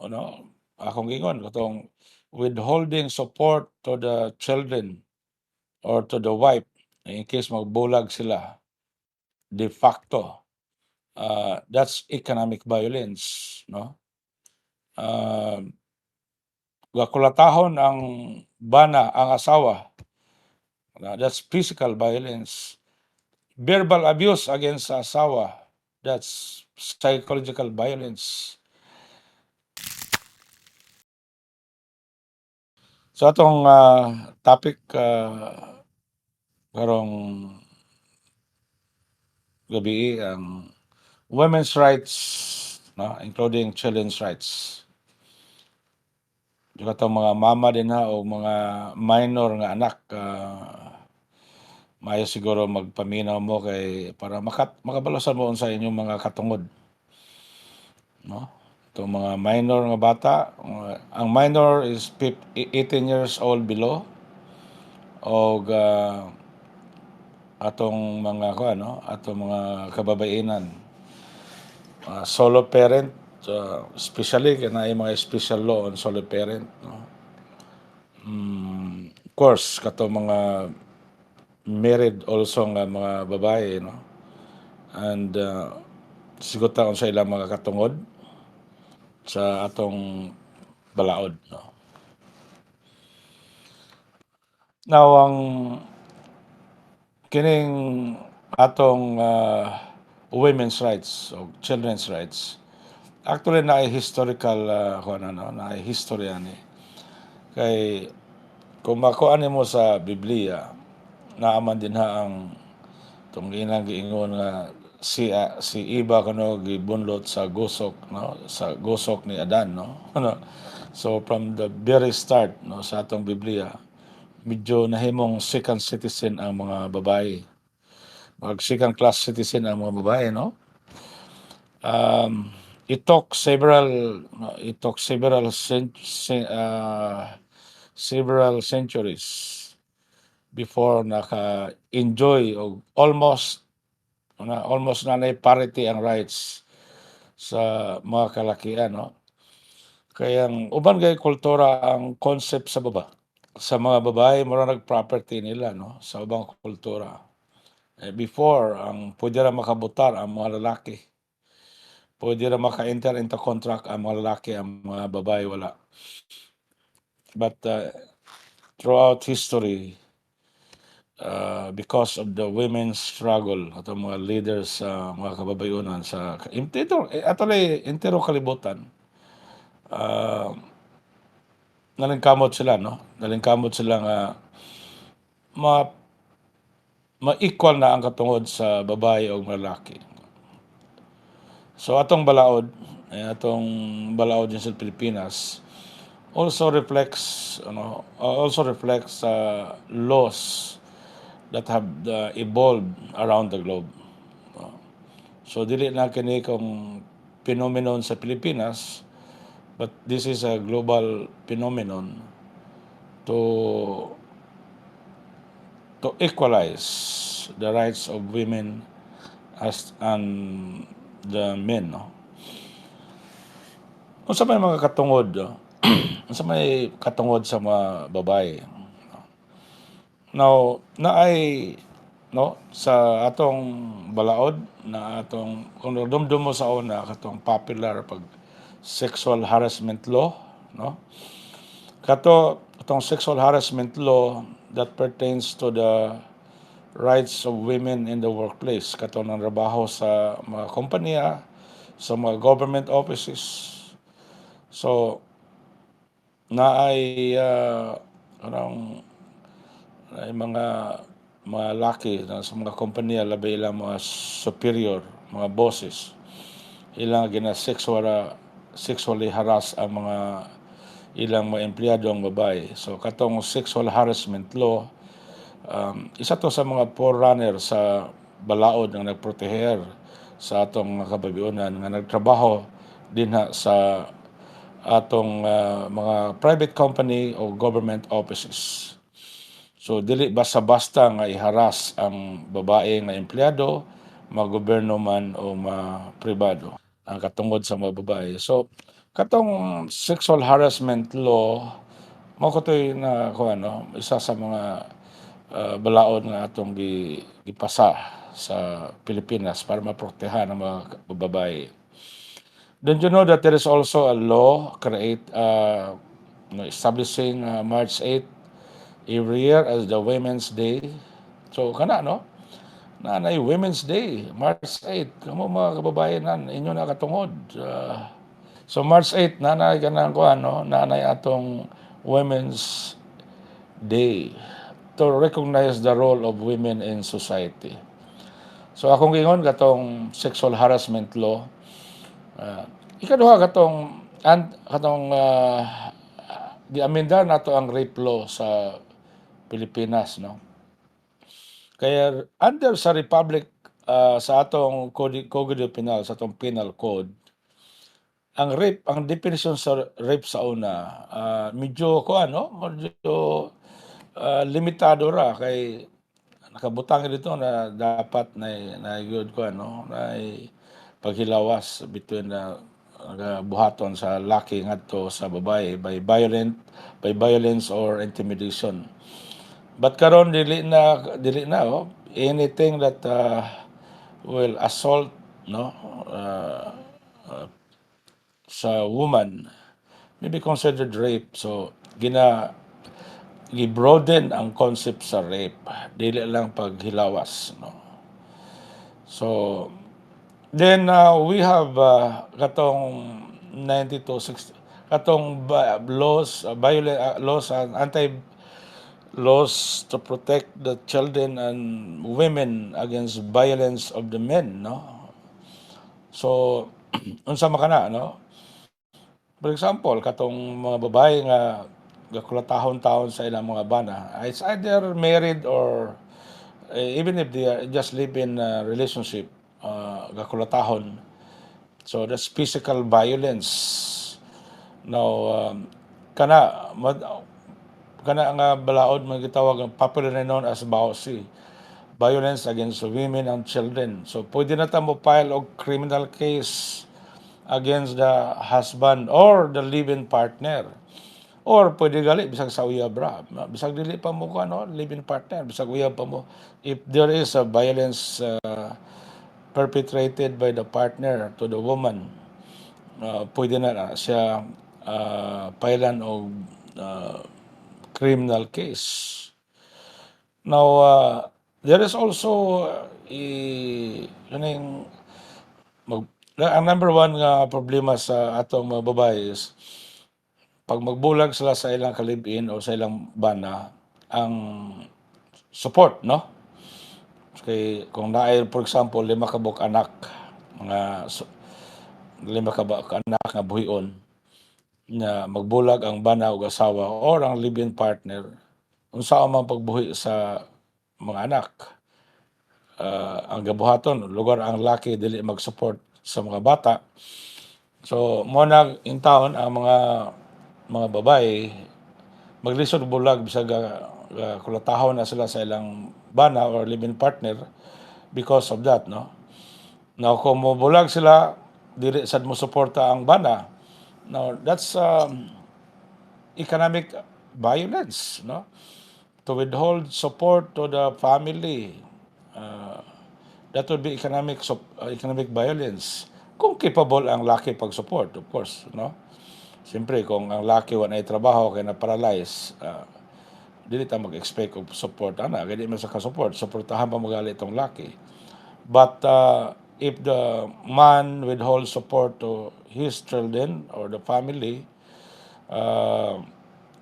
ano, akong ingon katong withholding support to the children or to the wife in case magbulag sila de facto, that's economic violence, no? Um, Gakulatahon ang bana ang asawa, that's physical violence. Verbal abuse against sa asawa, that's psychological violence. So atong, topic, karong gabi ang women's rights, no, including children's rights. Yung katong mga mama din ha o mga minor nga anak, maayo siguro magpaminaw mo kay para makabalusan mo sa inyong mga katungod, no? Itong mga minor nga bata, ang minor is 18 years old below og, atong mga kuan, no, atong mga kababainan, solo parent, especially kanay mga special law on solo parent, no? Of course katong mga married also nga mga babae, no, and, siguta sa ilang mga katungod sa atong balaod, no. Now ang kining atong, women's rights o children's rights, actually naay historical, kuan ano, naay history ani. Kay kung makuan nimo sa Biblia, naaman din ha ang tong ilang giingon nga si Eva kuno gibunlot sa gusok, no, sa gusok ni Adan, no. Ano, so from the very start, no, sa atong Biblia, medyo nahimong second citizen ang mga babae. Second class citizen ang mga babae, no. It took several centuries before naka-enjoy og almost nanay parity ang rights sa mga kalakian, no. Kaya ang uban kay kultura ang concept sa mga babae mura nag-property nila, no, sa ubang kultura. Before ang pwede ra makabutar ang mga lalaki. Pwede ra maka-enter into contract ang mga lalaki, ang mga babae wala. But, throughout history, because of the women's struggle atong mga leaders sa mga kababayonan sa entero kalibutan, nalingkamot sila, no, nalingkamot sila nga ma ma-equal na ang katungod sa babae o lalaki. So atong balaod din sa Pilipinas also reflects laws that have evolved around the globe. So dili na kini kung phenomenon sa Pilipinas, but this is a global phenomenon to equalize the rights of women and the men, no. Unsa may mga katungod, unsa may katungod sa mga babae. Now, naay, no, sa atong balaod na atong kung dumdum mo sa una katong popular pag sexual harassment law, no. Katong sexual harassment law that pertains to the rights of women in the workplace, katong nanrabaho sa mga kompanya, sa mga government offices. So naay, kanang ay mga laki na sa mga kompanya labi ilang mga superior, mga bosses, ilang sexually harass ang mga ilang mga empleyado ang babae. So katong sexual harassment law, isa to sa mga forerunner sa balaod nga nagproteher sa atong mga kababayonan nga nagtrabaho dinha sa atong, mga private company o government offices. So dili basta-basta nga iharas ang babae nga empleyado, mga gobyerno man o mga pribado ang katungod sa mga babae. So Katong sexual harassment law mao katoy na kuan 'no, isa sa mga, balaod nga atong gipasa sa Pilipinas para maprotektahan ang mga bababae. Don't you know that there is also a law establishing, March 8 every year as the Women's Day? So kana 'no, naanay Women's Day, March 8 kamo mga kababayenan inyo na katungod, so March 8 naanay kanang kuan 'no, naanay atong Women's Day to recognize the role of women in society. So akong gingon katong sexual harassment law, ah, ikaduha giamendar nato ang rape law sa Pilipinas 'no. Kaya under sa republic, sa atong Code Penal, sa atong Penal Code, ang definition sa rape sa una, medyo kuan 'no, medyo, limitado ra kay nakabutang dito na dapat na gyud kuan 'no, nay paghilawas between buhaton sa laki ngadto sa babae by violence or intimidation. But karon dili na oh, anything that, will assault 'no, uh, sa woman may be considered rape. So gi-broaden ang concept sa rape, dili lang paghilawas 'no. So then, we have, katong 9260 katong laws, laws to protect the children and women against violence of the men 'no. So unsa man kana 'no, for example katong mga babae nga gakulatahon-tahon sa ilang mga bana, it's either married or, even if they are just live in a relationship, gakulatahon. So that's physical violence. Now, kana kana nga balaod man gitawag ang popularly known as BAUSI, violence against women and children. So pwede na ta mo file og criminal case against the husband or the live-in partner. Or pwede gali bisag sa uyab ra, bisag dili pa mo ano, live-in partner, bisag uyab pa mo. If there is a violence, perpetrated by the partner to the woman, pwede na siya, filean og, criminal case. Now, there is also, kaning ang number one nga problema sa atong mga babae is pag magbulag sila sa ilang kalibin o sa ilang bana, ang support, no? Kay kung naay, for example, 5 ka anak, mga 5 ka anak nga buhion, na magbulag ang bana o asawa or ang live-in partner, unsa man pagbuhi sa mga anak, ang gabuhaton lugar ang laki dili mag-support sa mga bata. So mo na in taon ang mga babae maglisod bulag bisag kulatahon na sila sa ilang bana or live-in partner because of that, no? Now kung mobulag sila dili sad mo suporta ang bana, now that's, economic violence, no? To withhold support to the family, that would be economic violence. Kung capable ang laki pag-support, of course, no? Siyempre, kung ang laki wa nay trabaho kay na-paralyze, dili ta mag-expect og support ana, kay di man sa ka-support, suportahan pa magali itong laki. But, if the man withhold support to his children or the family,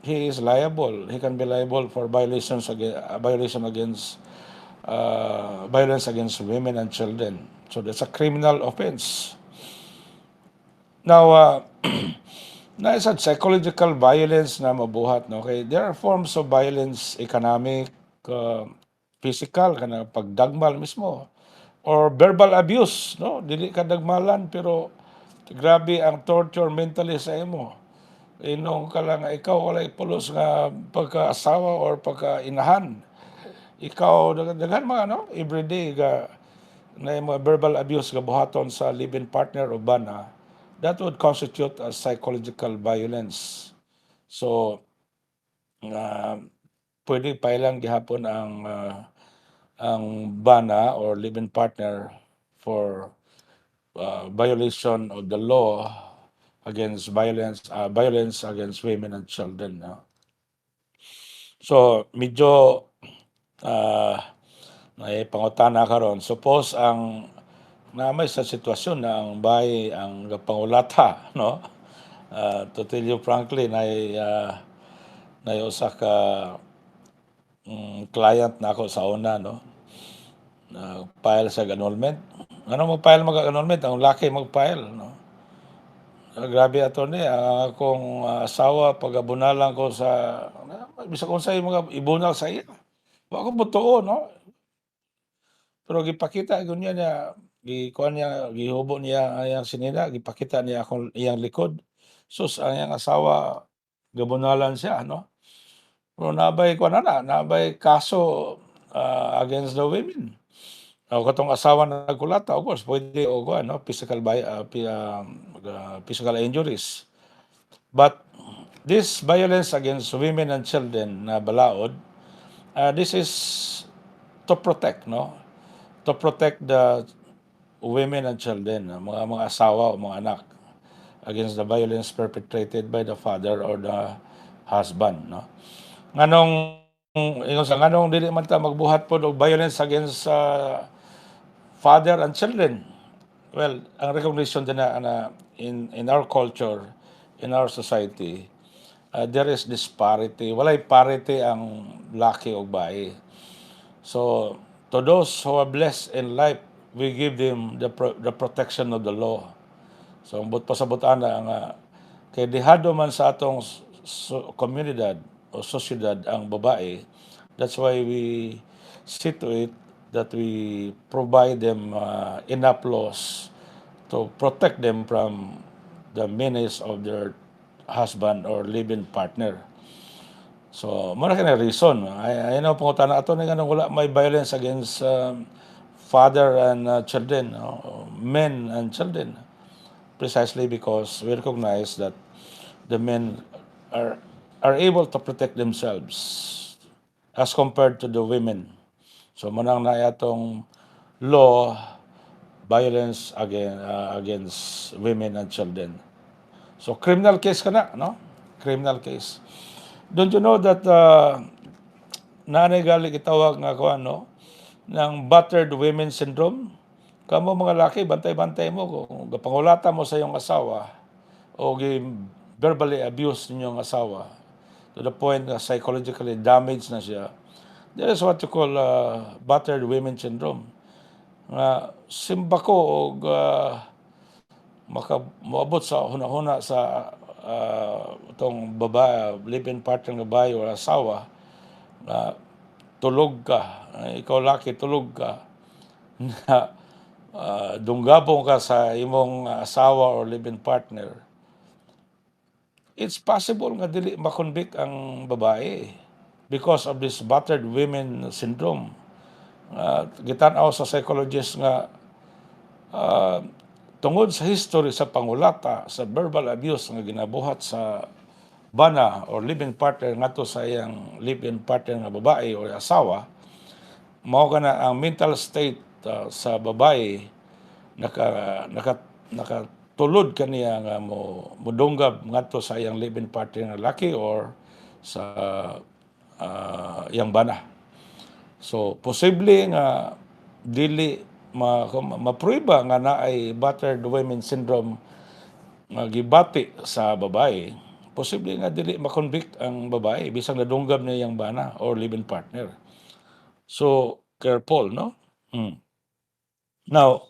he is liable. He can be liable for violation against, violence against women and children. So that's a criminal offense. Now, na isa psychological violence na mabuhat, no? Okay, there are forms of violence, economic, physical, kana pagdagmal mismo, or verbal abuse, no? Dili ka dagmalan pero grabe ang torture mentally sa imo. Inong ka lang nga ikaw walay pulos nga pagka-asawa or pagka-inahan. Ikaw daghan mga no, everyday ga na mga verbal abuse ga buhaton sa live-in partner o bana. that would constitute as psychological violence. So, pwede pailang gihapon ang bana or live-in partner for violation of the law against violence against women and children. No? So, medyo may pangutana karon. Suppose ang namay sa sitwasyon na ang bahay ang pangulata, no? To tell you frankly, na usa ka client na ako sa una, no? File sa annulment. Ano mo file mag-annulment? Ang laki mag-file, no? Grabe attorney, ang akong asawa pag-abunalan ko sa bisag unsay mga ibunal sa iya. Wa ko motuo, no? Pero gipakita gyud niya gikuan niya, gihubo niya ang iyang sinina, gipakita niya akong iyang likod. Sus, ang iyang asawa gabunalan siya, no? Pero nabay kuan na, nabay kaso against the women. Katong asawa na nagkulata, of course, pwede o kuan, no? Physical injuries. But this violence against women and children na balaod, this is to protect, no? To protect the women and children, mga asawa o mga anak against the violence perpetrated by the father or the husband, no? Nganong ingon sa nganong dili man ta magbuhat pod og violence against father and children. Well, ang recognition din na in our culture, in our society, there is disparity. Walay parity ang laki o bayi. So, to those who are blessed in life, we give them the protection of the law. So, ang pasabutan na nga, kay dihado man sa atong komunidad o sosyedad ang babae, that's why we see to it that we provide them enough laws to protect them from the menace of their husband or live-in partner. So, muna ka na reason. I know pangutana ato na nga wala may violence against father and children, men and children. Precisely because we recognize that the men are able to protect themselves as compared to the women. So, manang na atong law violence against women and children. So, criminal case ka na, no? Criminal case. Don't you know that nanay gali gitawag nga ko ano ng battered women syndrome? Kamo mga laki, bantay-bantay mo kung gapangulata mo sa iyong asawa o verbally abuse ninyong asawa to the point na psychologically damaged na siya. There is what you call battered women syndrome. Simba ko og moabot sa hunahuna sa itong babae, live-in partner ng babae o asawa, na tulog ka, ikaw laki tulog ka, na dunggabong ka sa imong asawa or live-in partner, it's possible nga dili makonvict ang babae because of this battered women syndrome. Gitan-aw sa psychologist nga tungod sa history sa pangulata, sa verbal abuse nga ginabuhat sa bana or live-in partner ngadto sa iyang live-in partner nga babae o asawa, mao kana ang mental state sa babae nakatulod kaniya nga modunggab ngadto sa iyang live-in partner nga laki or sa iyang bana. So posible nga dili maprueba nga naay battered women syndrome nga gibati sa babae, posible nga dili makonvict ang babae bisang nadunggab niya yang bana or live-in partner. So careful, no? Now,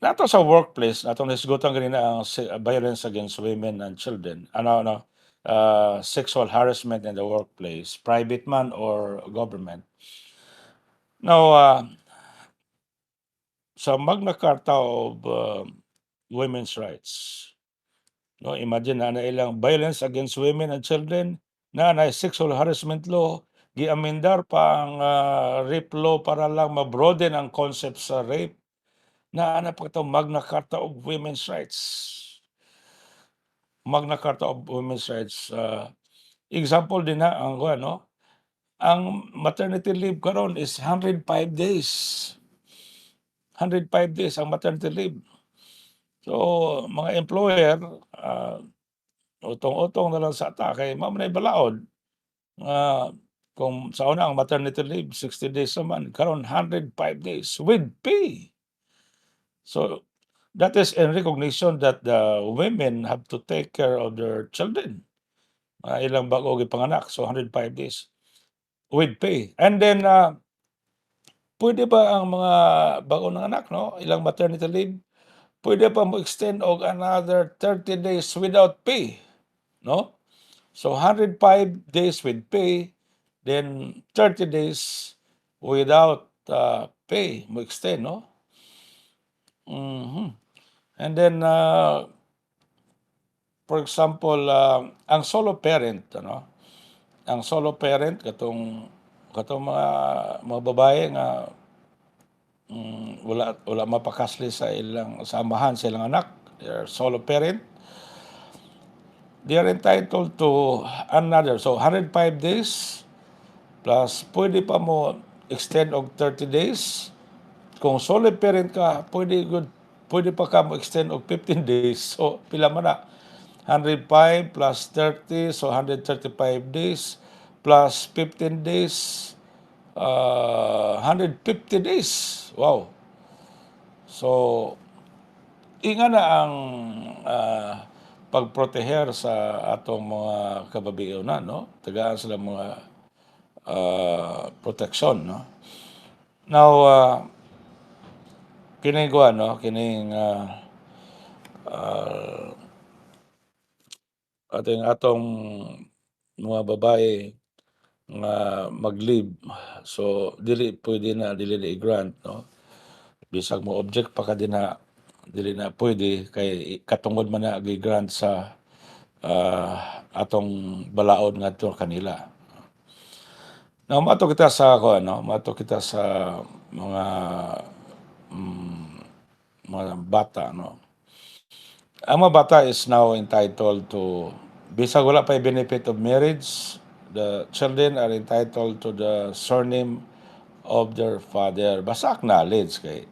nato sa workplace, natong nasigutan ganina ang violence against women and children. Sexual harassment in the workplace, private man or government. Now, sa Magna Carta of Women's Rights, no, imagine na ilang violence against women and children, na sexual harassment law, giamendar pa ang rape law para lang mabroaden ang concept sa rape. naa na pa itong Magna Carta of Women's Rights. Magna Carta of Women's Rights, example din na ang kuwan 'no, ang maternity leave karon is 105 days. 105 days ang maternity leave. So, mga employer, utong-utong na lang sa ata kay mao man ay balaod nga kung sa una ang maternity leave 60 days naman, karon 105 days with pay. So, that is in recognition that the women have to take care of their children. Ilang bago gipanganak, so 105 days with pay. And then, puwede ba ang mga bago nanganak 'no, ilang maternity leave, puwede pa mo-extend og another 30 days without pay, 'no? So, 105 days with pay, then 30 days without, pay mo-extend 'no? Mhm. And then, for example, ang solo parent ano, ang solo parent katong mga babae nga, wala mapakasli sa ilang samahan sa ilang anak, they are solo parent. They are entitled to another, so 105 days plus puwede pa mo extend og 30 days. Kung solo parent ka, puwede pa ka mo-extend og 15 days. So, pila man na, 105 plus 30, so 135 days plus 15 days, 150 days. Wow! So, inga na ang, pagproteher sa atong mga kababaihanan 'no, tagaan sila mga, proteksyon 'no. Now, kining kuwan 'no, kining, atong mga babae nga mag-leave, so dili na i-grant 'no. Bisag mo object pa ka dinha, dili na pwede kay katungod man na gi-grant sa, atong balaod ngadto kanila. Now maadto kita sa kuwan 'no, maadto kita sa mga, mga bata 'no. Ang mga bata is now entitled to, bisag wala pa'y benefit of marriage, the children are entitled to the surname of their father. Basta acknowledge kay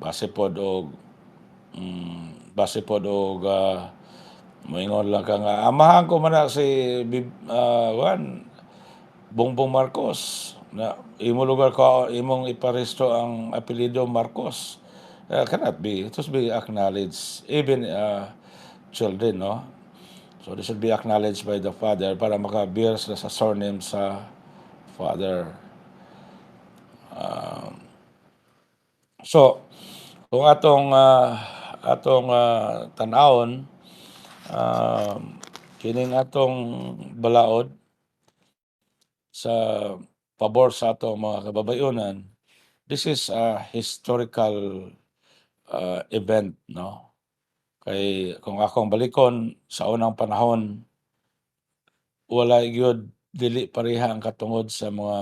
base pod og, moingon lang ka nga, amahan ko man na si kuwan, Bongbong Marcos na imong lugar ka imong iparesto ang apelyido Marcos. Cannot be. It should be acknowledged even, children 'no. So, they should be acknowledged by the father para maka-bear sila sa surname sa father. So, kung atong tan-awon, kining atong balaod sa pabor sa atong mga kababaihanan, this is a historical, event 'no. Kay kung akong balikon sa unang panahon, walay gyud dili pareha ang katungod sa mga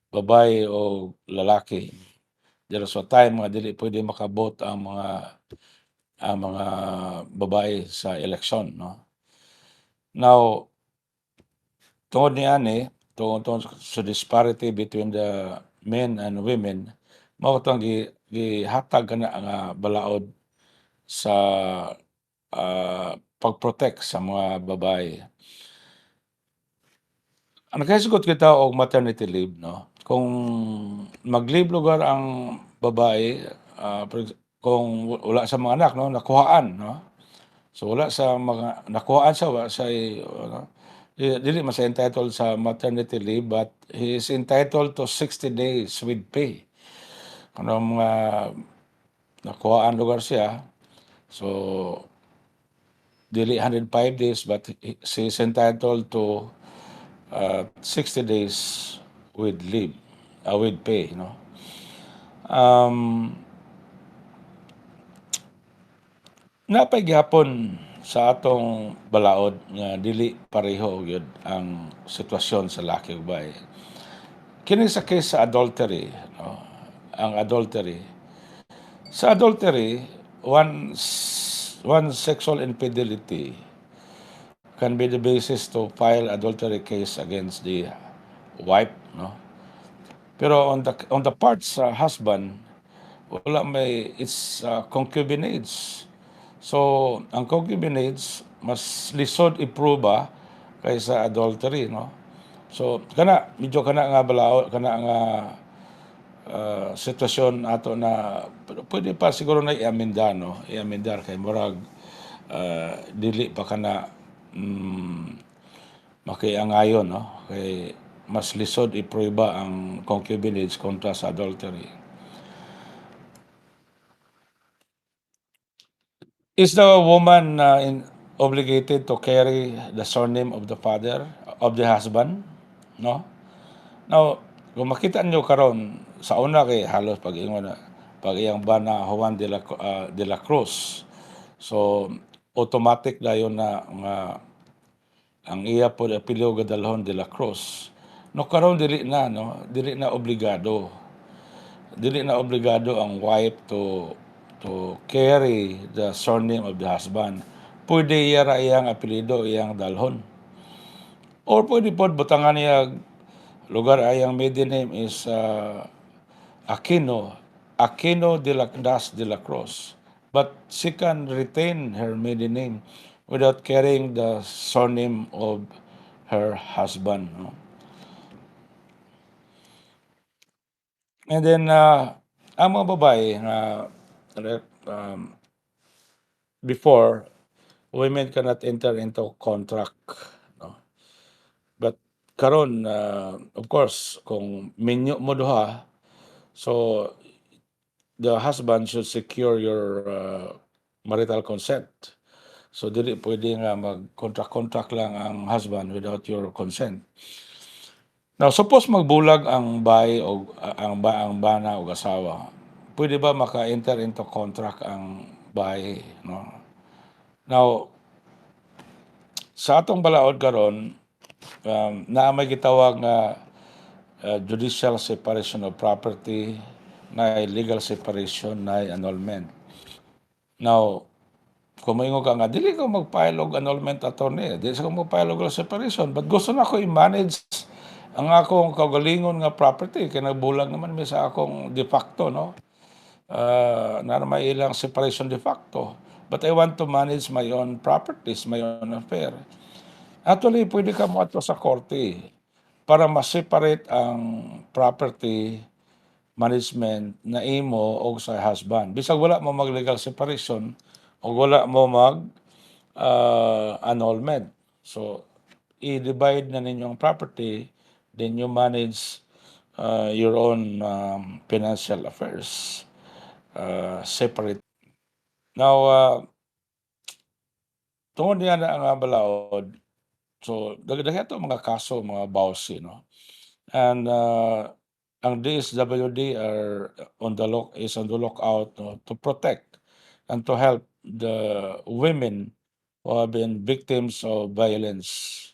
babae o lalaki. There was a time nga dili pwede maka-vote ang mga babae sa eleksyon 'no. Now, tungod niani, tungod sa disparity between the men and women, mao tong gihatag kana nga balaod sa, pag-protect sa mga babae. Nagkahisugot kita og maternity leave 'no, kung mag-leave lugar ang babae, kung wala sa mga anak 'no, nakuhaan 'no. So, wala sa mga nakuhaan siya, wala siya ano, dili man siya entitled sa maternity leave, but he is entitled to 60 days with pay. Kung mga nakuhaan lugar siya, so dili 105 days but she is entitled to, 60 days with leave, with pay 'no. Napay gihapon sa atong balaod nga dili pareho gyud ang sitwasyon sa laki ug babae. Kini sa case sa adultery 'no, ang adultery, Sa adultery, one sexual infidelity can be the basis to file adultery case against the wife, no? Pero on the part sa husband, wala may it's concubinage. So, ang concubinage mas lisod ipruba kaysa adultery, no? So, medyo kana nga balao, kana nga sitwasyon ato na pwede pa siguro na i-amenda, no? I-amendar kay murag dili pa kana makiangayon, no? Kay mas lisod ipruba ang concubinage kontra sa adultery. Is the woman obligated to carry the surname of the father, of the husband? No? Now, kung makita nyo karon sa una kay halos pag-ingon na pag iyang bana Juan de la Cruz. So, automatic dayon na nga ang iya po apelyido Gadalhon de la Cruz. No karon dili na, no, dili na obligado. Dili na obligado ang wife to carry the surname of the husband. Pwede iyara iyang apelyido, iyang dalhon. Or pwede po butangan niya lugar ayang maiden name is Aquino, Aquino de la Das de la Cruz. But she can retain her maiden name without carrying the surname of her husband. No? And then, ang mga babae na before, women cannot enter into contract. No? But karon, of course, kung minyo mo duha, so the husband should secure your marital consent. So dili pwede nga mag-contract lang ang husband without your consent. Now, suppose magbulag ang bay o ang bana o asawa, pwede ba maka-enter into contract ang bay, no? Now, sa atong balaod karon, na may gitawag nga judicial separation of property, na legal separation, na annulment. Now, kung maingon ka nga, dili ko mag-file og annulment attorney, dili ko mag-file og separation, but gusto na ko i-manage ang akong kaugalingon nga property, kaya nagbulag naman mi sa akong de facto, no? Na may ilang separation de facto. But I want to manage my own properties, my own affair. Actually, pwede ka mo ato sa korte para ma-separate ang property management na imo o sa husband. Bisag wala mo mag-legal separation o wala mo annulment. So, i-divide na ninyong property, then you manage your own financial affairs separate. Now, tungod niya na ang balaod, so dagdag ito mga kaso, mga bawsi, no? And ang DSWD is on the lookout, no, to protect and to help the women who have been victims of violence.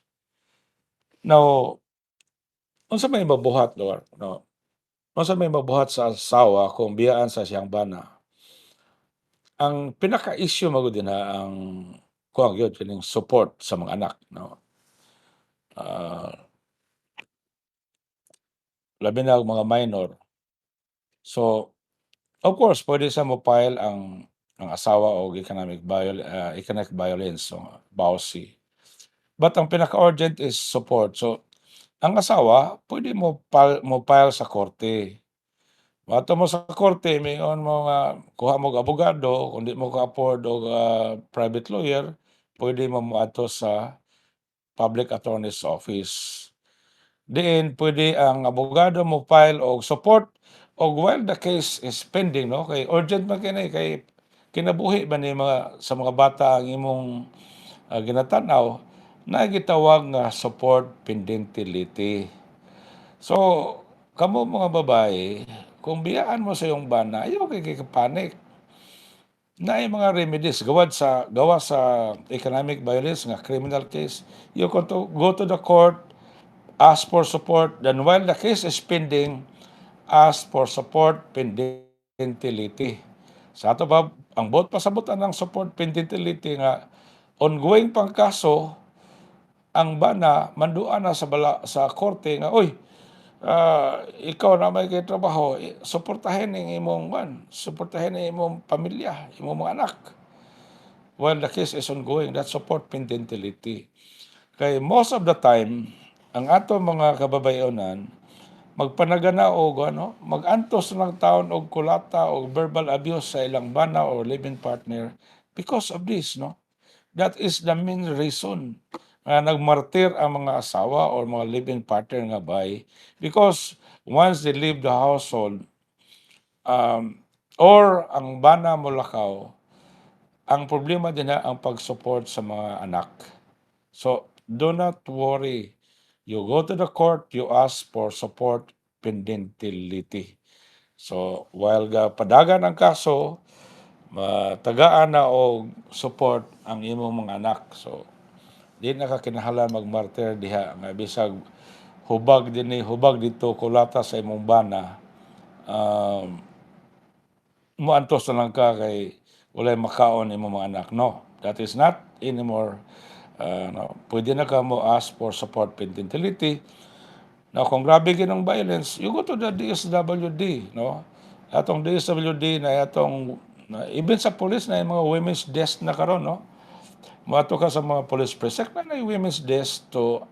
Now, unsa may mabuhat, Lord, no? Unsa may mabuhat sa asawa kung biyaan sa siyang bana? Ang pinaka-issue magud dinha ang kuwan gyud kining support sa mga anak, no? Labi na ang mga minor. So, of course, pwede sa mo-file ang asawa og economic violence, so BAUSI. But ang pinaka-urgent is support. So, ang asawa pwede mo file sa korte. Moadto mo sa korte, mingon mo nga kuha mo og abogado, kung di mo ka-afford og private lawyer, pwede mo moadto sa public attorney's office. Diin pwede ang abogado mo file og support og while the case is pending, no, kay urgent man kini, kay kinabuhi ba ni sa mga bata ang imong ginatanaw, na gitawag nga support pendentility. So, kamo mga babae, kung biyaan mo sa iyong bana, ayaw kay panic. Naay mga remedies gawa sa economic violence nga criminal case. You can go to the court, ask for support, then while the case is pending, ask for support pendentility. Sa ato pa ang buot pasabutan ng support pendentility nga ongoing pang kaso, ang bana manduan na sa korte nga, "Uy, ikaw na may kay trabaho, suportahin ang imong suportahin ang imong pamilya, imong mga anak." While the case is ongoing, that's support pendentility. Kay most of the time, ang ato mga kababayonan, magpanagana og mag-antos ng taon og kulata o verbal abuse sa ilang bana or living partner because of this, no? That is the main reason nga nagmartir ang mga asawa or mga living partner nga bay, because once they leave the household, or ang bana molakaw, ang problema din na ang pag-support sa mga anak. So, do not worry. You go to the court, you ask for support pendentility. So, while padagan ang kaso, matagaan na og support ang imong mga anak. So, di na ka kinahanglan magmartir diha nga bisag hubag hubag dito kulata sa imong bana, muantos na lang ka kay walay makaon imong mga anak. No, that is not anymore. No, pwede na ka mo ask for support pendentility. Now, kung grabe ginong violence, you go to the DSWD, no? Atong DSWD na even sa police na yung mga women's desk na karon, no? Moadto ka sa mga police precinct na yung women's desk to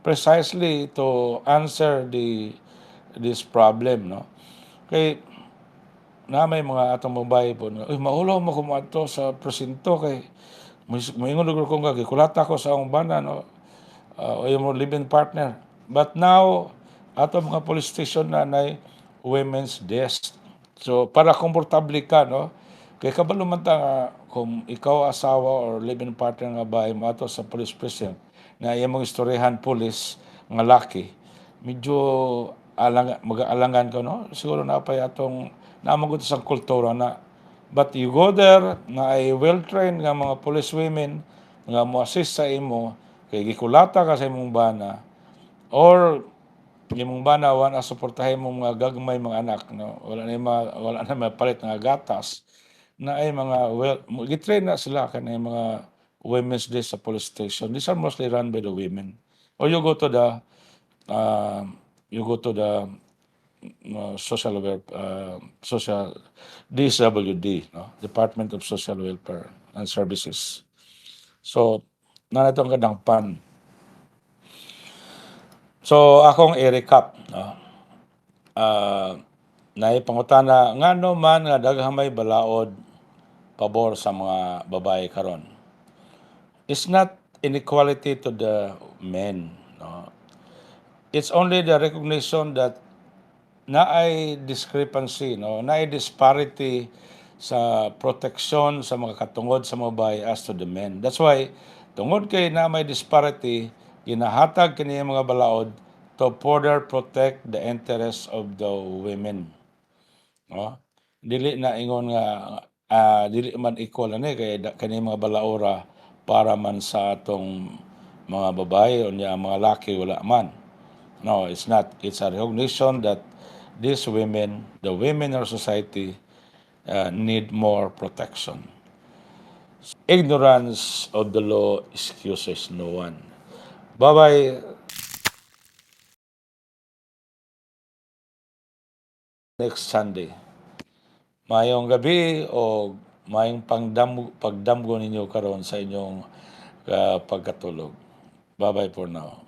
precisely to answer this problem, no? Kay na may mga atong babae po na, "Uy, maulaw mo kumadto sa presinto kay moingon ug ko nga gikulata ko sa akong bana, no? O yung living partner." But now, ato mga police station na women's desk. So, para komportable ka, no? Kay kabalo man ta nga kung ikaw asawa or living partner nga bahay mo ato sa police precinct na imong istoryahan police nga laki, medyo mag-aalangan ka, no? Siguro na pa atong naamang sa kultura na. But you go there na ay well-trained nga mga police women nga mo assist sa imo kay gikulata ka sa imong bana or imong bana na suportahin mo mga gagmay mga anak, no? Wala na mapalit nga gatas na ay mga gitrain na sila kanay mga women's day sa police station. These are mostly run by the women. Or you go to the uh, social social DSWD, no? Department of Social Welfare and Services. So, na itong kadangpan. So, akong i-recap, no? Naipangutana ngano man nga daghang may balaod pabor sa mga babae karon. It's not inequality to the men, no? It's only the recognition that naay discrepancy, no? Naay disparity sa protection sa mga katungod sa mga babae as to the men. That's why tungod kay na may disparity, ginahatag kini mga balaod to further protect the interests of the women, no? Dili na ingon nga dili man equal ani kay kani mga balaora para man sa atong mga babae o niya mga laki wala man. No, it's not. It's a recognition that these women, the women in our society, need more protection. Ignorance of the law excuses no one. Bye-bye. Next Sunday. Mayong gabi o mayong pagdamgo ninyo karon sa inyong pagkatulog. Bye-bye for now.